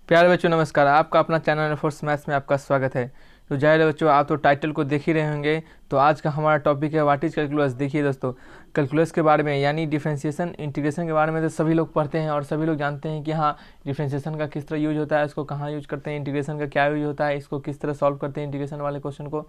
प्यारे बच्चों नमस्कार। आपका अपना चैनल फोर्स मैथ्स में आपका स्वागत है। तो जाहिर है बच्चों, आप तो टाइटल को देख ही रहे होंगे। तो आज का हमारा टॉपिक है व्हाट इज कैलकुलस। देखिए दोस्तों, कैलकुलस के बारे में यानी डिफरेंशिएशन इंटीग्रेशन के बारे में तो सभी लोग पढ़ते हैं और सभी लोग जानते हैं कि हाँ, डिफरेंशिएशन का किस तरह यूज होता है, इसको कहाँ यूज करते हैं, इंटीग्रेशन का क्या यूज होता है, इसको किस तरह सॉल्व करते हैं इंटीग्रेशन वाले क्वेश्चन को।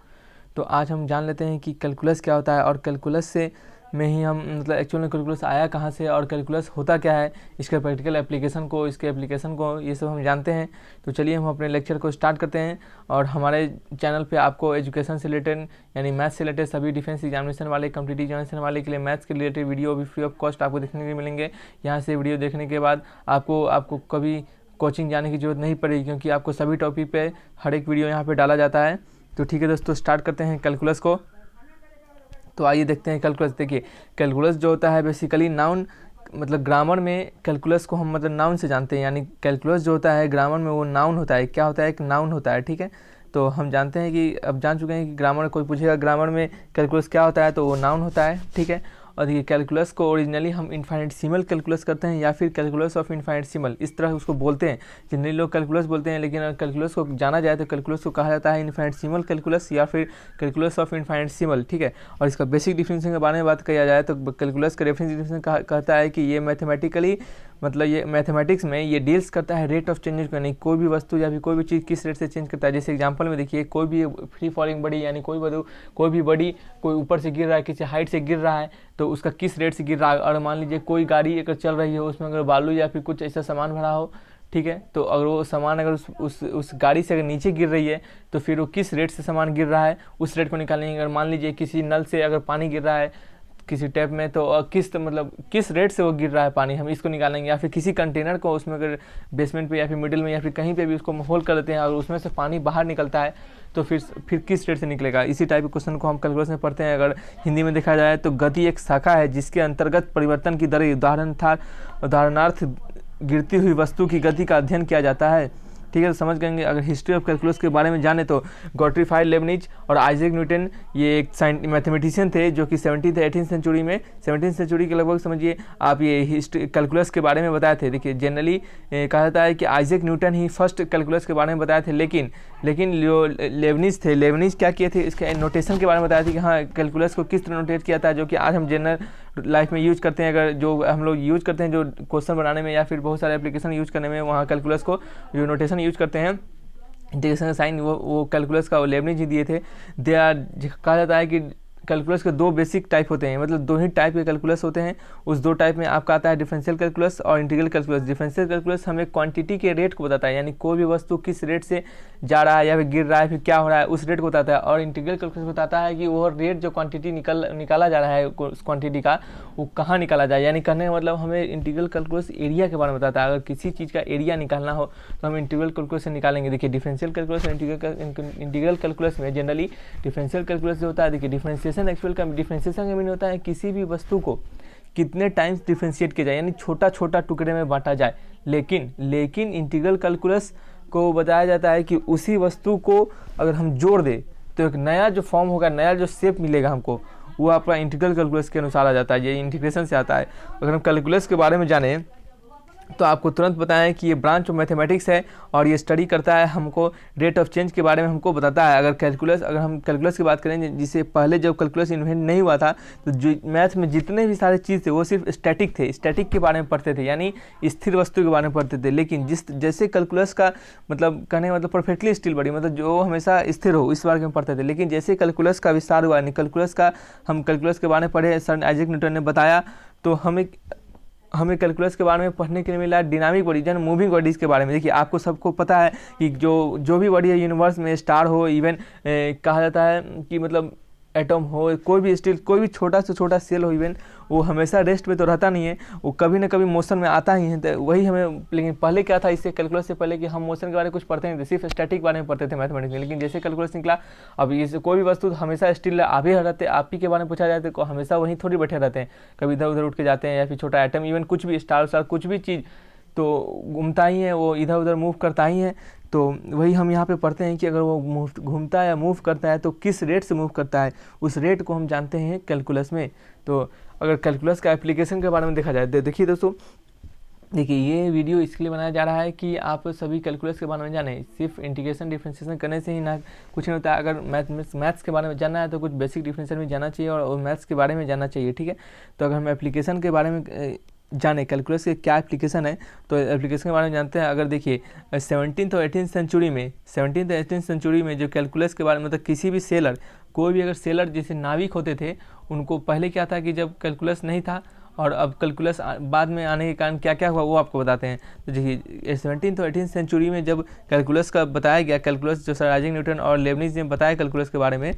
तो आज हम जान लेते हैं कि कैलकुलस क्या होता है और कैलकुलस से में ही हम मतलब एक्चुअल में कैलकुलस आया कहाँ से और कैलकुलस होता क्या है, इसके प्रैक्टिकल एप्लीकेशन को, इसके एप्लीकेशन को, ये सब हम जानते हैं। तो चलिए हम अपने लेक्चर को स्टार्ट करते हैं। और हमारे चैनल पे आपको एजुकेशन से रिलेटेड यानी मैथ्स से रिलेटेड सभी डिफेंस एग्जामिनेशन वाले, कॉम्पिटिटिव एग्जामिनेशन वाले के लिए मैथ्स के रिलेटेड वीडियो भी फ्री ऑफ कॉस्ट आपको देखने के लिए मिलेंगे। यहाँ से वीडियो देखने के बाद आपको कभी कोचिंग जाने की जरूरत नहीं पड़ेगी, क्योंकि आपको सभी टॉपिक पे हर एक वीडियो यहाँ पे डाला जाता है। तो ठीक है दोस्तों, स्टार्ट करते हैं कैलकुलस को। तो आइए देखते हैं कैलकुलस। देखिए, कैलकुलस जो होता है बेसिकली नाउन, मतलब ग्रामर में कैलकुलस को हम मतलब नाउन से जानते हैं। यानी कैलकुलस जो होता है ग्रामर में वो नाउन होता है। क्या होता है? एक नाउन होता है। ठीक है, तो हम जानते हैं कि अब जान चुके हैं कि ग्रामर कोई पूछेगा ग्रामर में कैलकुलस क्या होता है तो वो नाउन होता है। ठीक है, और ये कैलकुलस को ओरिजिनली हम इनफाइनिटेसिमल कैलकुलस करते हैं या फिर कैलकुलस ऑफ इनफाइनिटेसिमल, इस तरह उसको बोलते हैं। जनरली लोग कैलकुलस बोलते हैं, लेकिन अगर कैलकुलस को जाना जाए तो कैलकुलस को कहा जाता है इनफाइनिटेसिमल कैलकुलस या फिर कैलकुलस ऑफ इनफाइनिटेसिमल। ठीक है, और इसका बेसिक डिफिनेशन के बारे में बात किया जाए तो कैलकुलस का डिफिनेशन कहता है कि ये मैथमेटिकली मतलब ये मैथमेटिक्स में ये डील्स करता है रेट ऑफ चेंजेस को, यानी कोई भी वस्तु या फिर कोई भी चीज़ किस रेट से चेंज करता है। जैसे एग्जांपल में देखिए, कोई भी फ्री फॉलिंग बॉडी यानी कोई भी बॉडी कोई ऊपर से गिर रहा है, किसी हाइट से गिर रहा है, तो उसका किस रेट से गिर रहा है। और मान लीजिए कोई गाड़ी अगर चल रही है, उसमें अगर बालू या फिर कुछ ऐसा सामान भरा हो, ठीक है, तो अगर वो सामान अगर उस गाड़ी से अगर नीचे गिर रही है तो फिर वो किस रेट से सामान गिर रहा है उस रेट को निकालेंगे। अगर मान लीजिए किसी नल से अगर पानी गिर रहा है किसी टैप में, तो किस रेट से वो गिर रहा है पानी, हम इसको निकालेंगे। या फिर किसी कंटेनर को उसमें अगर बेसमेंट पे या फिर मिडिल में या फिर कहीं पे भी उसको होल कर देते हैं और उसमें से पानी बाहर निकलता है, तो फिर किस रेट से निकलेगा। इसी टाइप के क्वेश्चन को हम कैलकुलस में पढ़ते हैं। अगर हिंदी में देखा जाए तो गति एक शाखा है जिसके अंतर्गत परिवर्तन की दर उदाहरणार्थ गिरती हुई वस्तु की गति का अध्ययन किया जाता है। ठीक है, तो समझ गएंगे। अगर हिस्ट्री ऑफ कैलकुलस के बारे में जाने तो गॉटफ्रीड लेबनिज और आइजैक न्यूटन ये एक मैथमेटिशियन थे जो कि 17th सेंचुरी के लगभग समझिए आप ये हिस्ट्री कैलकुलस के बारे में बताए थे। देखिए, जनरली कहा जाता है कि आइजैक न्यूटन ही फर्स्ट कैलकुलस के बारे में बताए थे, लेकिन जो लेबनिज थे, लेबनिज क्या किए थे, इसके नोटेशन के बारे में बताया था कि हाँ कैलकुलस को किस तरह नोटेट किया था, जो कि आज हम जनरल लाइफ में यूज करते हैं। अगर जो हम लोग यूज करते हैं जो क्वेश्चन बनाने में या फिर बहुत सारे एप्लीकेशन यूज करने में, वहाँ कैलकुलस को जो नोटेशन यूज करते हैं इंटीग्रेशन का साइन, वो कैलकुलस का लेबनिज ही दिए थे। कहा जाता है कि कैलकुलस के दो बेसिक टाइप होते हैं, मतलब दो ही टाइप के कैलकुलस होते हैं। उस दो टाइप में आपका आता है डिफरेंशियल कैलकुलस और इंटीग्रल कैलकुलस। डिफरेंशियल कैलकुलस हमें क्वांटिटी के रेट को बताता है, यानी कोई भी वस्तु किस रेट से जा रहा है या फिर गिर रहा है फिर क्या हो रहा है उस रेट को बताता है। और इंटीग्रल कैलकुलस बताता है कि वो रेट जो क्वांटिटी निकाला जा रहा है उस क्वांटिटी का वो कहाँ निकाला जाए। यानी कहने का मतलब हमें इंटीग्रल कैलकुलस एरिया के बारे में बताता है। अगर किसी चीज़ का एरिया निकालना हो तो हम इंटीग्रल कैलकुलस से निकालेंगे। देखिए, डिफरेंशियल कैलकुलस और इंटीग्रल कैलकुलस में जनरली डिफरेंशियल कैलकुलस जो होता है, देखिए डिफरेंशिएशन एक्चुअल का डिफरेंशिएशन का मीनिंग होता है किसी भी वस्तु को कितने टाइम्स डिफरेंशिएट किया जाए, यानी छोटा छोटा टुकड़े में बांटा जाए। लेकिन इंटीग्रल कैलकुलस को बताया जाता है कि उसी वस्तु को अगर हम जोड़ दें तो एक नया जो फॉर्म होगा, नया जो शेप मिलेगा हमको, वो आपका इंटीग्रल कैलकुलस के अनुसार आ जाता है। ये इंटीग्रेशन से आता है। अगर हम कैलकुलस के बारे में जाने तो आपको तुरंत बताएं कि ये ब्रांच ऑफ मैथमेटिक्स है और ये स्टडी करता है, हमको रेट ऑफ चेंज के बारे में हमको बताता है। अगर हम कैलकुलस की बात करें, जिसे पहले जब कैलकुलस इन्वेंट नहीं हुआ था तो जो मैथ में जितने भी सारे चीज़ थे वो सिर्फ स्टैटिक थे, स्टैटिक के बारे में पढ़ते थे, यानी स्थिर वस्तु के बारे में पढ़ते थे। लेकिन जैसे कैलकुलस का मतलब कहने का मतलब परफेक्टली स्टिल बॉडी, मतलब जो हमेशा स्थिर हो, इस बारे में पढ़ते थे। लेकिन जैसे कैलकुलस का विस्तार हुआ, यानी कैलकुलस के बारे में पढ़े, सर आइजैक न्यूटन ने बताया, तो हमें कैलकुलस के बारे में पढ़ने के लिए मिला डायनामिक बॉडीज यानी मूविंग बॉडीज़ के बारे में। देखिए, आपको सबको पता है कि जो भी बॉडी है यूनिवर्स में, स्टार हो, इवन कहा जाता है कि मतलब एटम हो, कोई भी छोटा से छोटा सेल हो, इवन वो हमेशा रेस्ट पे तो रहता नहीं है, वो कभी ना कभी मोशन में आता ही है। तो वही हमें, लेकिन पहले क्या था, इससे कैलकुलस से पहले कि हम मोशन के बारे में कुछ पढ़ते नहीं थे, सिर्फ स्टैटिक बारे में पढ़ते थे मैथमेटिक्स में। लेकिन जैसे कैलकुलस निकला, अब इससे कोई भी वस्तु हमेशा स्टिल आप ही रहते, आप ही के बारे में पूछा जाए तो हमेशा वहीं थोड़ी बैठे रहते हैं, कभी इधर उधर उठ के जाते हैं, या फिर छोटा एटम, इवन कुछ भी स्टार कुछ भी चीज़ तो घूमता ही है, वो इधर उधर मूव करता ही है। तो वही हम यहाँ पे पढ़ते हैं कि अगर वो घूमता है या मूव करता है तो किस रेट से मूव करता है, उस रेट को हम जानते हैं कैलकुलस में। तो अगर कैलकुलस का एप्लीकेशन के बारे में देखा जाए, देखिए दोस्तों, देखिए ये वीडियो इसके लिए बनाया जा रहा है कि आप सभी कैलकुलस के बारे में जानें। सिर्फ इंटीग्रेशन डिफरेंशिएशन करने से ही ना कुछ नहीं होता है। अगर मैथ्स के बारे में जानना है तो कुछ बेसिक डिफरेंशिएशन भी जानना चाहिए और मैथ्स के बारे में जानना चाहिए, ठीक है। तो अगर हम एप्लीकेशन के बारे में जाने कैलकुलस के क्या एप्लीकेशन है तो एप्लीकेशन के बारे में जानते हैं। अगर देखिए 17th और 18th सेंचुरी में 17th और 18th सेंचुरी में जो कैलकुलस के बारे में मतलब किसी भी सेलर, कोई भी अगर सेलर जैसे नाविक होते थे, उनको पहले क्या था कि जब कैलकुलस नहीं था और अब कैलकुलस बाद में आने के कारण क्या क्या हुआ वो आपको बताते हैं। तो देखिए 17th और 18th सेंचुरी में जब कैलकुलस का बताया गया, कैलकुलस जो सर आइजैक न्यूटन और लेबनिज ने बताया कैलकुलस के बारे में,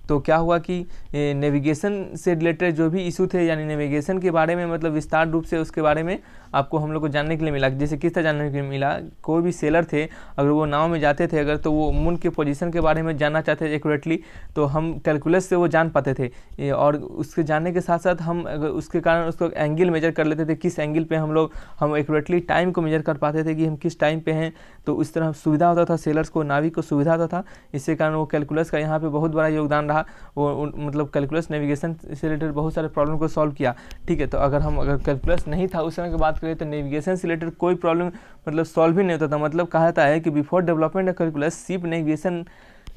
तो क्या हुआ कि नेविगेशन से रिलेटेड जो भी इशू थे, यानी नेविगेशन के बारे में मतलब विस्तार रूप से उसके बारे में आपको हम लोग को जानने के लिए मिला। जैसे किस तरह जानने के लिए मिला, कोई भी सेलर थे अगर वो नाव में जाते थे अगर, तो वो मून के पोजीशन के बारे में जानना चाहते थे एक्यूरेटली, तो हम कैलकुलस से वो जान पाते थे। और उसके जानने के साथ साथ हम अगर उसके कारण उसको एंगल मेजर कर लेते थे, किस एंगल पे हम एक्यूरेटली टाइम को मेजर कर पाते थे कि हम किस टाइम पे हैं। तो उस तरह सुविधा होता था सेलर्स को, नाविक को सुविधा होता था। इसके कारण वो कैलकुलस का यहाँ पे बहुत बड़ा योगदान रहा। वो मतलब कैलकुलस नेविगेशन से रिलेटेड बहुत सारे प्रॉब्लम को सॉल्व किया, ठीक है। तो अगर कैलकुलस नहीं था उस समय की बात करें तो नेविगेशन से रिलेटेड कोई प्रॉब्लम मतलब सॉल्व ही नहीं होता था। मतलब कहा जाता है कि before development of calculus ship navigation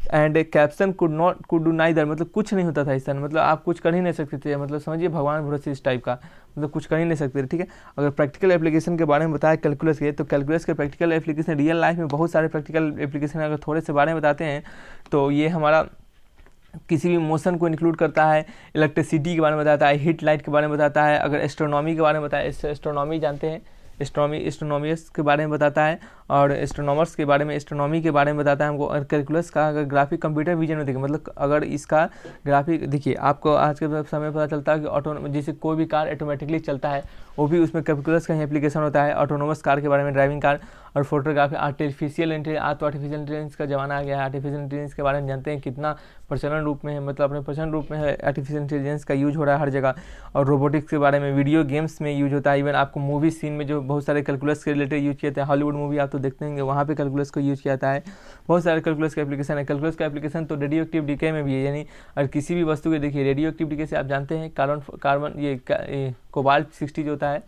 and caption could do neither, मतलब कुछ नहीं होता था इस तरह, मतलब आप कुछ कर ही नहीं सकते थे। मतलब समझिए भगवान भरोसे इस टाइप का, मतलब कुछ कर ही नहीं सकते थे, ठीक है। अगर प्रैक्टिकल एप्लीकेशन के बारे में बताया कैलकुलस के, तो कैलकुलस के प्रैक्टिकल एप्लीकेशन रियल लाइफ में बहुत सारे प्रैक्टिकल एप्लीकेशन अगर थोड़े से बारे में बताते हैं तो ये हमारा किसी भी मोशन को इंक्लूड करता है, इलेक्ट्रिसिटी के बारे में बताता है, हीट लाइट के बारे में बताता है। अगर एस्ट्रोनॉमी के बारे में बताया, एस्ट्रोनॉमी जानते हैं, एस्ट्रोनॉमियर्स के बारे में बताता है और एस्ट्रोनॉमर्स के बारे में, एस्ट्रोनॉमी के बारे में बताता है हमको। और कैलकुलस का अगर ग्राफिक कंप्यूटर विजन में देखिए, मतलब अगर इसका ग्राफिक देखिए, आपको आज के समय पता चलता है कि ऑटो जैसे कोई भी कार ऑटोमेटिकली चलता है, वो भी उसमें कैलकुलस का ही एप्लीकेशन होता है। ऑटोनोमस कार के बारे में, ड्राइविंग कार और फोटोग्राफी, आर्टिफिशियल इंटेलिजेंस, आज तो आर्टिफिशियल इंटेलिजेंस का जमाना आ गया है। आर्टिफिशियल इंटेलिजेंस के बारे में जानते हैं कितना प्रचलन रूप में है, मतलब अपने प्रचलन रूप में है। आर्टिफिशियल इंटेलिजेंस का यूज हो रहा है हर जगह। और रोबोटिक्स के बारे में, वीडियो गेम्स में यूज होता है। इवन आपको मूवी सीन में जो बहुत सारे कैलकुलस के रिलेटेड यूज किए थे, हॉलीवुड मूवी आप तो देखते होंगे, वहाँ पे कैलकुलस को यूज किया जाता है। बहुत सारे कैलकुलस का एप्लीकेशन है। कैलकुलस का एप्लीकेशन तो रेडियो एक्टिव डीके में भी है, यानी अगर किसी भी वस्तु के देखिए रेडियो एक्टिव डीके से आप जानते हैं कार्बन ये कोबाल्ट 60 जो होता है,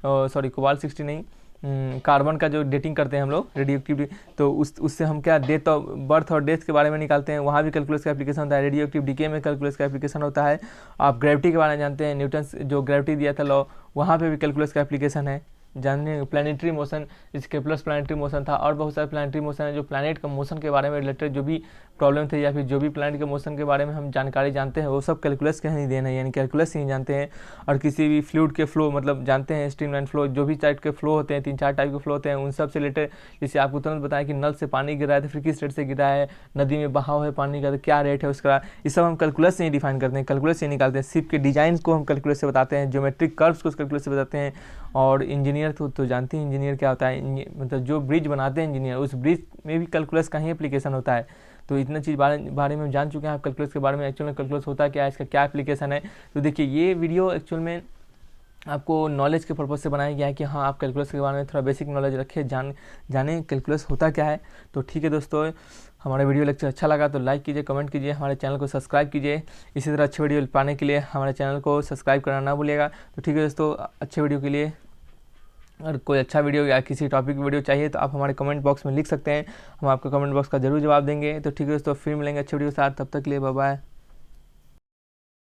सॉरी कोबाल्ट 60 नहीं, कार्बन का जो डेटिंग करते हैं हम लोग रेडियो एक्टिव, तो उससे हम क्या डेथ और बर्थ और डेथ के बारे में निकालते हैं, वहाँ भी कैलकुलस का एप्लीकेशन होता है। रेडियो एक्टिव डीके में कैलकुलस का एप्लीकेशन होता है। आप ग्रेविटी के बारे में जानते हैं, न्यूटन जो ग्रेविटी दिया था लॉ, वहाँ पे भी कैलकुलस का एप्लीकेशन है। जानने प्लानिटरी मोशन, इसके प्लस प्लानिटरी मोशन था और बहुत सारे प्लानिटरी मोशन है जो प्लानट का मोशन के बारे में रिलेटेड जो भी प्रॉब्लम थे या फिर जो भी प्लानट के मोशन के बारे में हम जानकारी जानते हैं वो सब कैलकुलस के ही देना है, यानी कैलकुलस ही जानते हैं। और किसी भी फ्लूइड के फ्लो मतलब जानते हैं, स्ट्रीमलाइन फ्लो, जो भी टाइप के फ्लो होते हैं, 3-4 टाइप के फ्लो होते हैं, उन सब से रिलेटेड। जैसे आपको तुरंत बताया कि नल से पानी गिर रहा है तो फिर किस रेट से गिरा है, नदी में बहाव है पानी का तो क्या रेट है उसका, ये सब हम कैलकुलस से ही डिफाइन करते हैं, कैलकुलस से निकालते हैं। शिप के डिजाइन को हम कैलकुलस से बताते हैं, ज्योमेट्रिक कर्व्स को कैलकुलस से बताते हैं। और इंजीनियर तो जानते हैं इंजीनियर क्या होता है, मतलब जो ब्रिज बनाते हैं इंजीनियर, उस ब्रिज में भी कैलकुलस का ही एप्लीकेशन होता है। तो इतना चीज़ बारे में जान चुके हैं आप कैलकुलस के बारे में। एक्चुअल में कैलकुलस होता क्या है, इसका क्या एप्लीकेशन है। तो देखिए ये वीडियो एक्चुअल में आपको नॉलेज के पर्पज़ से बनाया गया है कि हाँ आप कैलकुलस के बारे में थोड़ा बेसिक नॉलेज रखें, जाने कैलकुलस होता क्या है। तो ठीक है दोस्तों, हमारा वीडियो लेक्चर अच्छा लगा तो लाइक कीजिए, कमेंट कीजिए, हमारे चैनल को सब्सक्राइब कीजिए। इसी तरह अच्छे वीडियो पाने के लिए हमारे चैनल को सब्सक्राइब करना ना भूलिएगा। तो ठीक है दोस्तों, अच्छे वीडियो के लिए अगर कोई अच्छा वीडियो या किसी टॉपिक वीडियो चाहिए तो आप हमारे कमेंट बॉक्स में लिख सकते हैं, हम आपको कमेंट बॉक्स का जरूर जवाब देंगे। तो ठीक है दोस्तों, फिर मिलेंगे अच्छे वीडियो के साथ, तब तक के लिए बाय बाय।